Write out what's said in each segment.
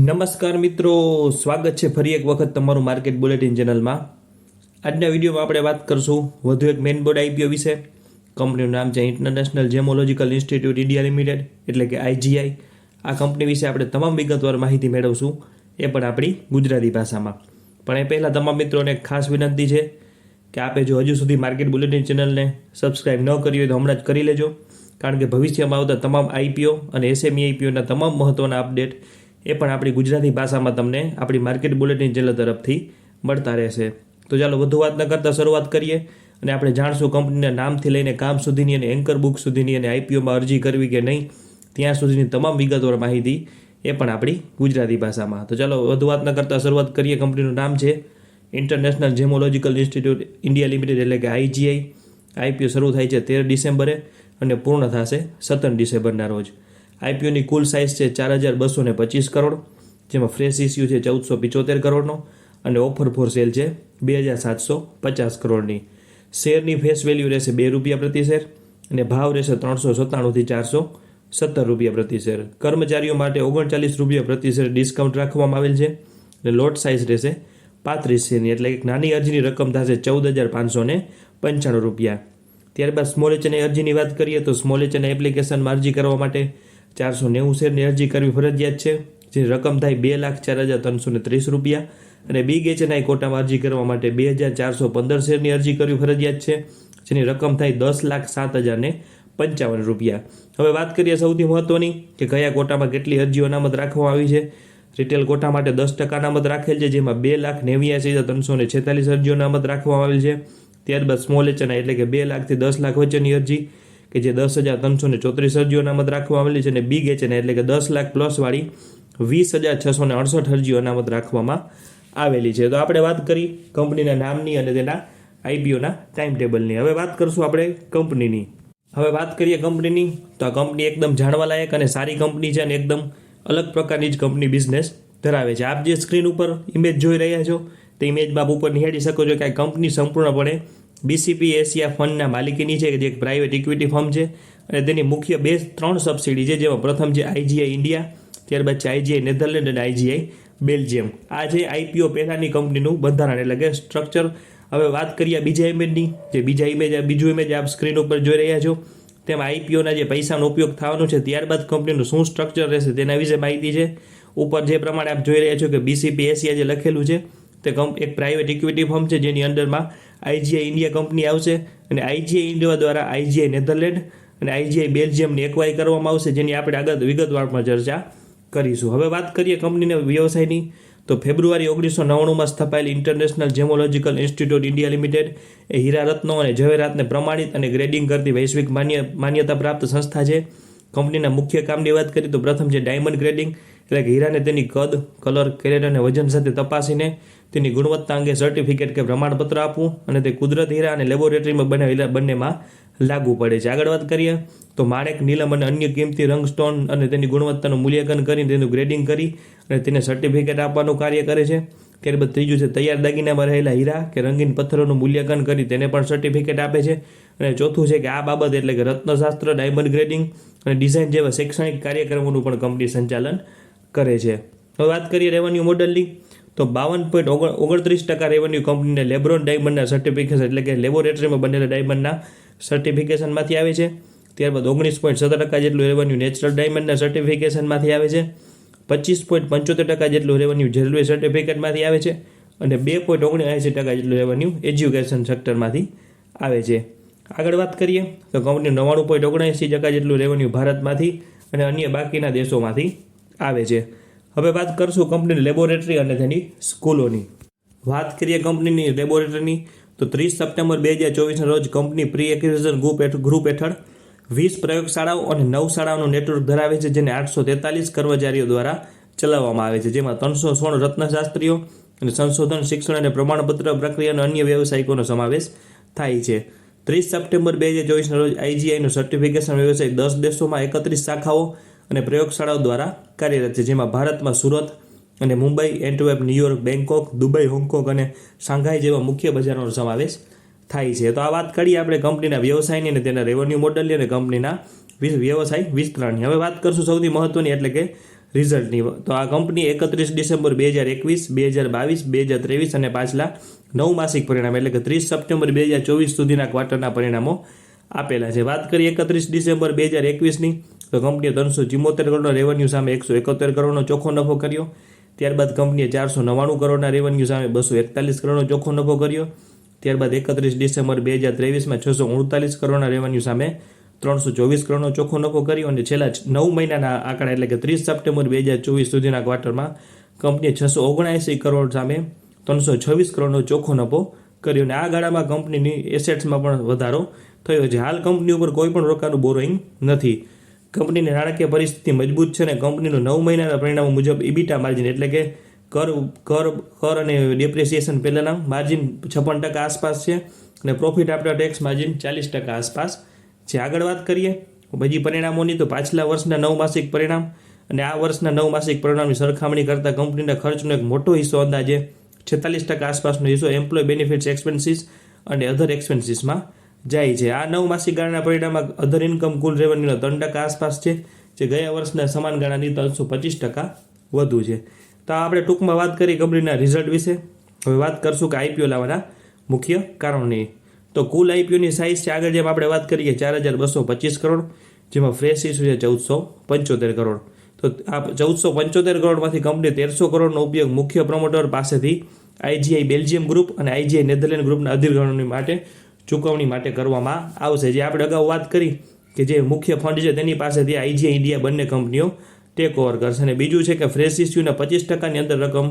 નમસ્કાર મિત્રો, સ્વાગત છે ફરી એક વખત તમારું માર્કેટ બુલેટિન ચેનલમાં. આજના વિડીયોમાં આપણે વાત કરશું વધુ એક મેઇન બોર્ડ આઈપીઓ વિશે. કંપનીનું નામ છે ઇન્ટરનેશનલ જેમોલોજીકલ ઇન્સ્ટિટ્યૂટ ઇન્ડિયા લિમિટેડ, એટલે કે આઈજીઆઈ. આ કંપની વિશે આપણે તમામ વિગતવાર માહિતી મેળવશું, એ પણ આપણી ગુજરાતી ભાષામાં. પણ એ પહેલાં તમામ મિત્રોને એક ખાસ વિનંતી છે કે આપે જો હજુ સુધી માર્કેટ બુલેટિન ચેનલને સબસ્ક્રાઇબ ન કરી હોય તો હમણાં જ કરી લેજો, કારણ કે ભવિષ્યમાં આવતા તમામ આઈપીઓ અને એસએમઈ આઈપીઓના તમામ મહત્ત્વના અપડેટ એ પણ આપણી ગુજરાતી ભાષામાં તમને આપણી માર્કેટ બુલેટિન ચેનલ તરફથી મળતા રહેશે. તો ચાલો વધુ વાત ન કરતાં શરૂઆત કરીએ અને આપણે જાણશું કંપનીના નામથી લઈને કામ સુધીની અને એન્કર બુક સુધીની અને આઈપીઓમાં અરજી કરવી કે નહીં ત્યાં સુધીની તમામ વિગતવાર માહિતી એ પણ આપણી ગુજરાતી ભાષામાં. તો ચાલો વધુ વાત ન કરતાં શરૂઆત કરીએ. કંપનીનું નામ છે ઇન્ટરનેશનલ જેમોલોજીકલ ઇન્સ્ટિટ્યૂટ ઇન્ડિયા લિમિટેડ, એટલે કે આઈજીઆઈ. આઈપીઓ શરૂ થાય છે 13 ડિસેમ્બરે અને પૂર્ણ થશે 17 ડિસેમ્બરના રોજ. આઈપીઓની કુલ સાઇઝ છે 4,225 કરોડ, જેમાં ફ્રેશ ઇસ્યુ છે 1,475 કરોડનો અને ઓફર ફોર સેલ છે 2,750 કરોડની. શેરની ફેસ વેલ્યુ રહેશે ₹2 પ્રતિ શેર અને ભાવ રહેશે 397થી 417 રૂપિયા પ્રતિ શેર. કર્મચારીઓ માટે ₹39 પ્રતિ શેર ડિસ્કાઉન્ટ રાખવામાં આવેલ છે અને લોટ સાઇઝ રહેશે 35 શેરની, એટલે એક નાની અરજીની રકમ થશે ₹14,595. ત્યારબાદ સ્મોલ એચએનઆઈ અરજીની વાત કરીએ તો સ્મોલ એચએનઆઈ એપ્લિકેશનમાં અરજી કરવા માટે 490 શેરની અરજી કરવી ફરજિયાત છે, જેની રકમ થાય ₹2,04,330 અને બિગ એચએનઆઈ કોટામાં અરજી કરવા માટે 2,415 શેરની અરજી કરવી ફરજિયાત છે, જેની રકમ થાય ₹10,07,055. હવે વાત કરીએ સૌથી મહત્વની કે કયા કોટામાં કેટલી અરજીઓ અનામત રાખવામાં આવી છે. રિટેલ કોટા માટે 10% અનામત રાખેલ છે, જેમાં 2,89,346 અરજીઓ અનામત રાખવામાં આવેલ છે. ત્યારબાદ સ્મોલ એચએનઆઈ એટલે કે 2 લાખથી 10 લાખ વચ્ચેની અરજી કે જે 10,334 અરજીઓ અનામત રાખવામાં આવેલી છે, અને બિગ એચએનઆઈ એટલે કે 10 લાખ પ્લસવાળી 20,668 અરજીઓ અનામત રાખવામાં આવેલી છે. તો આપણે વાત કરી કંપનીના નામની અને તેના આઈપીઓના ટાઈમ ટેબલની. હવે વાત કરશું આપણે કંપનીની. હવે વાત કરીએ કંપનીની તો આ કંપની એકદમ જાણવાલાયક અને સારી કંપની છે અને એકદમ અલગ પ્રકારની જ કંપની બિઝનેસ ધરાવે છે. આપ જે સ્ક્રીન ઉપર ઇમેજ જોઈ રહ્યા છો તે ઇમેજમાં આપ ઉપર નિહાળી શકો છો કે આ કંપની સંપૂર્ણપણે બીસીપી એશિયા ફંડના માલિકીની છે, કે જે એક પ્રાઇવેટ ઇક્વિટી ફર્મ છે અને તેની મુખ્ય 3 સબસિડી છે, જેમાં પ્રથમ છે આઈજીઆઈ ઇન્ડિયા, ત્યારબાદ છે આઈજીઆઈ નેધરલેન્ડ અને આઈજીઆઈ બેલ્જિયમ. આ છે આઈપીઓ પહેલાંની કંપનીનું બંધારણ એટલે કે સ્ટ્રક્ચર. હવે વાત કરીએ બીજા ઇમેજની, જે બીજું ઇમેજ આપ સ્ક્રીન ઉપર જોઈ રહ્યા છો તેમાં આઈપીઓના જે પૈસાનો ઉપયોગ થવાનો છે, ત્યારબાદ કંપનીનું શું સ્ટ્રક્ચર રહેશે તેના વિશે માહિતી છે. ઉપર જે પ્રમાણે આપ જોઈ રહ્યા છો કે બીસીપી એશિયા જે લખેલું છે તે એક પ્રાઇવેટ ઇક્વિટી ફર્મ છે, જેની અંડરમાં આઈજીઆઈ ઇન્ડિયા કંપની આવશે અને આઈજીઆઈ ઇન્ડિયા દ્વારા આઈજીઆઈ નેધરલેન્ડ અને આઈજીઆઈ બેલ્જિયમની એક્વાયર કરવામાં આવશે, જેની આપણે આગળ વિગતવારમાં ચર્ચા કરીશું. હવે વાત કરીએ કંપનીના વ્યવસાયની તો ફેબ્રુઆરી 1999માં સ્થપાયેલી ઇન્ટરનેશનલ જેમોલોજીકલ ઇન્સ્ટિટ્યૂટ ઇન્ડિયા લિમિટેડ એ હીરા રત્નો અને ઝવેરાતને પ્રમાણિત અને ગ્રેડિંગ કરતી વૈશ્વિક માન્યતા પ્રાપ્ત સંસ્થા છે. કંપનીના મુખ્ય કામની વાત કરીએ તો પ્રથમ છે ડાયમંડ ગ્રેડિંગ, એટલે કે હીરાને તેની કદ, કલર, કેરેટ અને વજન સાથે તપાસીને તેની ગુણવત્તા અંગે સર્ટિફિકેટ કે પ્રમાણપત્ર આપવું અને તે કુદરતી હીરા અને લેબોરેટરીમાં બનાવેલા બંનેમાં લાગુ પડે છે. આગળ વાત કરીએ તો માણેક, નીલમ અને અન્ય કિંમતી રંગ સ્ટોન અને તેની ગુણવત્તાનું મૂલ્યાંકન કરીને તેનું ગ્રેડિંગ કરી અને તેને સર્ટિફિકેટ આપવાનું કાર્ય કરે છે. ત્યારબાદ ત્રીજું છે તૈયાર દાગીનામાં રહેલા હીરા કે રંગીન પથ્થરોનું મૂલ્યાંકન કરી તેને પણ સર્ટિફિકેટ આપે છે. અને ચોથું છે કે આ બાબત એટલે કે રત્નશાસ્ત્ર, ડાયમંડ ગ્રેડિંગ અને ડિઝાઇન જેવા શૈક્ષણિક કાર્યક્રમોનું પણ કંપની સંચાલન કરે છે. હવે વાત કરીએ રેવન્યુ મોડલની તો 52.29% રેવન્યુ કંપનીને લેબ્રોન ડાયમંડના સર્ટિફિકેશન એટલે કે લેબોરેટરીમાં બનેલા ડાયમંડના સર્ટિફિકેશનમાંથી આવે છે. ત્યારબાદ 19.17% જેટલું રેવન્યુ નેચરલ ડાયમંડના સર્ટિફિકેશનમાંથી આવે છે. 25.75% જેટલું રેવન્યુ રેલવે સર્ટિફિકેટમાંથી આવે છે અને 2.79% જેટલું રેવન્યુ એજ્યુકેશન સેક્ટરમાંથી આવે છે. આગળ વાત કરીએ તો કંપની 99.79% જેટલું રેવન્યુ ભારતમાંથી અને અન્ય બાકીના દેશોમાંથી આવે છે. હવે વાત કરશું કંપનીની લેબોરેટરી અને તેની સ્કૂલોની. વાત કરીએ કંપનીની લેબોરેટરીની તો 30 સપ્ટેમ્બર 2024ના રોજ કંપની પ્રી એક્વિઝિશન ગ્રુપ હેઠળ 20 પ્રયોગશાળાઓ અને 9 શાળાઓનું નેટવર્ક ધરાવે છે, જેને 843 કર્મચારીઓ દ્વારા ચલાવવામાં આવે છે, જેમાં 316 રત્નશાસ્ત્રીઓ અને સંશોધન, શિક્ષણ અને પ્રમાણપત્ર પ્રક્રિયા અને અન્ય વ્યવસાયિકોનો સમાવેશ થાય છે. 30 સપ્ટેમ્બર 2024ના રોજ આઈજીઆઈનું સર્ટિફિકેશન વ્યવસાય 10 દેશોમાં 31 શાખાઓ અને પ્રયોગશાળાઓ દ્વારા કાર્યરત છે, જેમાં ભારતમાં સુરત અને Mumbai, Antwerp, New York, Bangkok, Dubai, Hong Kong અને શાંઘાઈ જેવા મુખ્ય બજારોનો સમાવેશ થાય છે. તો આ વાત કરીએ આપણે કંપનીના વ્યવસાયની અને તેના રેવન્યુ મોડલની અને કંપનીના વ્યવસાય વિસ્તરણની. હવે વાત કરશું સૌથી મહત્વની એટલે કે રિઝલ્ટની. તો આ કંપની 31 ડિસેમ્બર 2021, 2022, 2023 અને પાછલા 9 માસિક પરિણામ એટલે કે 30 સપ્ટેમ્બર 2024 સુધીના ક્વાર્ટરના પરિણામો આપેલા છે. વાત કરીએ 31 ડિસેમ્બર 2021ની, તો કંપનીએ 374 કરોડના રેવન્યુ સામે 171 કરોડનો ચોખ્ખો નફો કર્યો. ત્યારબાદ કંપનીએ 499 કરોડના રેવન્યુ સામે 241 કરોડનો ચોખ્ખો નફો કર્યો. ત્યારબાદ 31 ડિસેમ્બર 2023માં 639 કરોડના રેવન્યુ સામે 324 કરોડનો ચોખ્ખો નફો કર્યો અને છેલ્લા 9 મહિનાના આંકડા એટલે કે 30 સપ્ટેમ્બર 2024 સુધીના ક્વાર્ટરમાં કંપનીએ 679 કરોડ સામે 326 કરોડનો ચોખ્ખો નફો કર્યો. અને આ ગાળામાં કંપનીની એસેટ્સમાં પણ વધારો થયો છે. હાલ કંપની ઉપર કોઈ પણ પ્રકારનું બોરોઈંગ નથી. કંપનીની નાણાકીય પરિસ્થિતિ મજબૂત છે અને કંપનીનું 9 મહિનાના પરિણામો મુજબ ઇબીટા માર્જિન એટલે કે કર અને ડેપ્રિસિએશન પહેલાંના માર્જિન 56% આસપાસ છે અને પ્રોફિટ આફ્ટર ટેક્સ માર્જિન 40% આસપાસ છે. આગળ વાત કરીએ બીજી પરિણામોની, તો પાછલા વર્ષના 9 માસિક પરિણામ અને આ વર્ષના 9 માસિક પરિણામની સરખામણી કરતાં કંપનીના ખર્ચનો એક મોટો હિસ્સો અંદાજે 46% આસપાસનો હિસ્સો એમ્પ્લોય બેનિફિટ્સ એક્સપેન્સીસ અને અધર એક્સપેન્સીસમાં જાય છે. આ 9 માસિક ગાળાના પરિણામમાં અધર ઇન્કમ કુલ રેવન્યુના 3% આસપાસ છે, જે ગયા વર્ષના સમાન ગાળાની 325% વધુ છે. તો આપણે ટૂંકમાં વાત કરી કંપનીના રિઝલ્ટ વિશે. હવે વાત કરશું કે આઈપીઓ લાવવાના મુખ્ય કારણોની. તો કુલ આઈપીઓની સાઇઝ છે આગળ જેમ આપણે વાત કરીએ 4225 કરોડ, જેમાં ફ્રેશ ઇસ્યુ છે 1475 કરોડ. તો આ 1475 કરોડમાંથી કંપની 1300 કરોડનો ઉપયોગ મુખ્ય પ્રમોટર પાસેથી આઈજીઆઈ બેલ્જિયમ ગ્રુપ અને આઈજીઆઈ નેધરલેન્ડ ગ્રુપના અધિગ્રહણોની માટે ચૂકવણી માટે કરવામાં આવશે. જે આપણે અગાઉ વાત કરી કે જે મુખ્ય ફંડ છે તેની પાસેથી આઈજીઆઈ ઇન્ડિયા બંને કંપનીઓ ટેક ઓવર કરશે. અને બીજું છે કે ફ્રેશ ઇસ્યુના 25%ની અંદર રકમ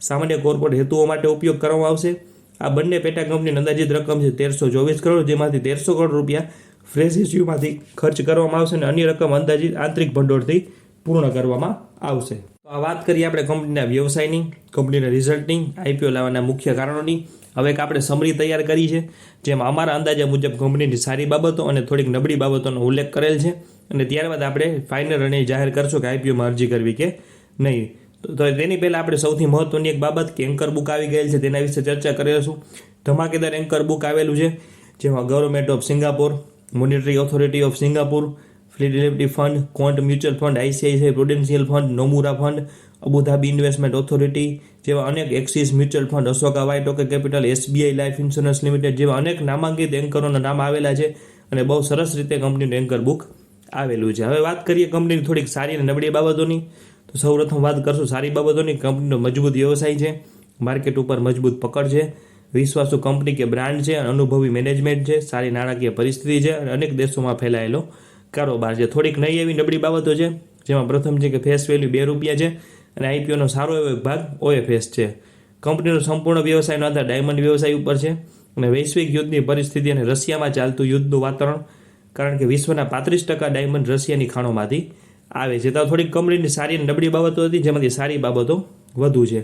સામાન્ય કોર્પોરેટ હેતુઓ માટે ઉપયોગ કરવામાં આવશે. આ બંને પેટા કંપનીની અંદાજિત રકમ છે 1324 કરોડ, જેમાંથી 1300 કરોડ રૂપિયા ફ્રેશ ઇસ્યુમાંથી ખર્ચ કરવામાં આવશે અને અન્ય રકમ અંદાજિત આંતરિક ભંડોળથી પૂર્ણ કરવામાં આવશે. તો આ વાત કરીએ આપણે કંપનીના વ્યવસાયની, કંપનીના રિઝલ્ટની, આઈપીઓ લાવવાના મુખ્ય કારણોની. હવે એક આપણે સમરી તૈયાર કરી છે, જેમાં અમારા અંદાજા મુજબ કંપનીની સારી બાબતો અને થોડીક નબળી બાબતોનો ઉલ્લેખ કરેલ છે અને ત્યારબાદ આપણે ફાઇનલ અને જાહેર કરશું કે આઈપીઓમાં અરજી કરવી કે નહીં. તો તેની પહેલાં આપણે સૌથી મહત્ત્વની એક બાબત કે એન્કર બુક આવી ગયેલ છે તેના વિશે ચર્ચા કરીશું. ધમાકેદાર એન્કર બુક આવેલું છે, જેમાં government of Singapore, monetary authority of Singapore, Fidelity fund, Quant mutual fund, ICICI Prudential fund, Nomura fund, Abu Dhabi investment authority જેવા અનેક Axis mutual fund, Ashoka WhiteOak Capital, SBI life insurance limited જેવા અનેક નામાંકિત એન્કરોના નામ આવેલા છે અને બહુ સરસ રીતે કંપનીનું એન્કર બુક આવેલું છે. હવે વાત કરીએ કંપનીની થોડીક સારી અને નબળી બાબતોની. તો સૌપ્રથમ વાત કરશું સારી બાબતોની. કંપનીનો મજબૂત વ્યવસાય છે, માર્કેટ ઉપર મજબૂત પકડ છે, વિશ્વાસુ કંપની કે બ્રાન્ડ છે, અનુભવી મેનેજમેન્ટ છે, સારી નાણાકીય પરિસ્થિતિ છે અને અનેક દેશોમાં ફેલાયેલો કારોબાર છે. થોડીક નહીં એવી નબળી બાબતો છે, જેમાં પ્રથમ છે કે ફેસ વેલ્યુ ₹2 છે અને આઈપીઓનો સારો એવો એક ભાગ ઓએફએસ છે. કંપનીનો સંપૂર્ણ વ્યવસાયનો આધાર ડાયમંડ વ્યવસાય ઉપર છે અને વૈશ્વિક યુદ્ધની પરિસ્થિતિ અને રશિયામાં ચાલતું યુદ્ધનું વાતાવરણ, કારણ કે વિશ્વના 35% ડાયમંડ રશિયાની ખાણોમાંથી આવે છે. તો થોડીક કંપનીની સારી અને નબળી બાબતો હતી, જેમાંથી સારી બાબતો વધુ છે.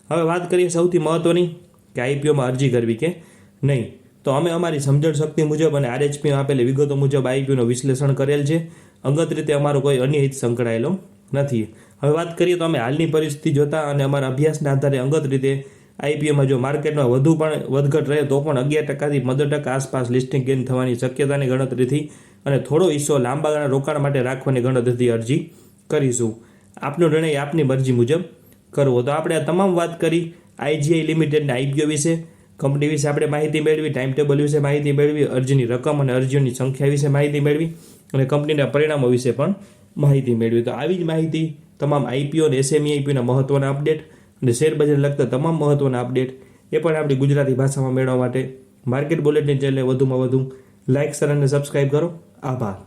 હવે વાત કરીએ સૌથી મહત્ત્વની કે આઈપીઓમાં અરજી કરવી કે નહીં. તો અમે અમારી સમજણ શક્તિ મુજબ અને આરએચપીમાં આપેલી વિગતો મુજબ આઈપીઓનું વિશ્લેષણ કરેલ છે. અંગત રીતે અમારો કોઈ અન્ય હિત સંકળાયેલો નથી. હવે વાત કરીએ તો અમે હાલની પરિસ્થિતિ જોતા અને અમારા અભ્યાસના આધારે અંગત રીતે આઈપીઓમાં જો માર્કેટમાં વધુ પણ વધઘટ રહે તો પણ 11%થી 15% આસપાસ લિસ્ટિંગ ગેઇન થવાની શક્યતાની ગણતરીથી અને થોડો હિસ્સો લાંબા ગાળાના રોકાણ માટે રાખવાની ગણતરીથી અરજી કરીશું. આપનો નિર્ણય આપની મરજી મુજબ કરવો. તો આપણે આ તમામ વાત કરી આઈજીઆઈ લિમિટેડના આઈપીઓ વિશે, કંપની વિશે આપણે માહિતી મેળવી, ટાઈમ ટેબલ વિશે માહિતી મેળવી, અરજીની રકમ અને અરજીઓની સંખ્યા વિશે માહિતી મેળવી અને કંપનીના પરિણામો વિશે પણ માહિતી મેળવી. તો આવી જ માહિતી તમામ આઈપીઓ અને એસએમઈ આઈપીઓના મહત્ત્વના અપડેટ અને શેરબજારને લગતા તમામ મહત્ત્વના અપડેટ એ પણ આપણી ગુજરાતી ભાષામાં મેળવવા માટે માર્કેટ બુલેટિન ચેનલને વધુમાં વધુ લાઇક, શેર અને સબસ્ક્રાઈબ કરો. આભાર.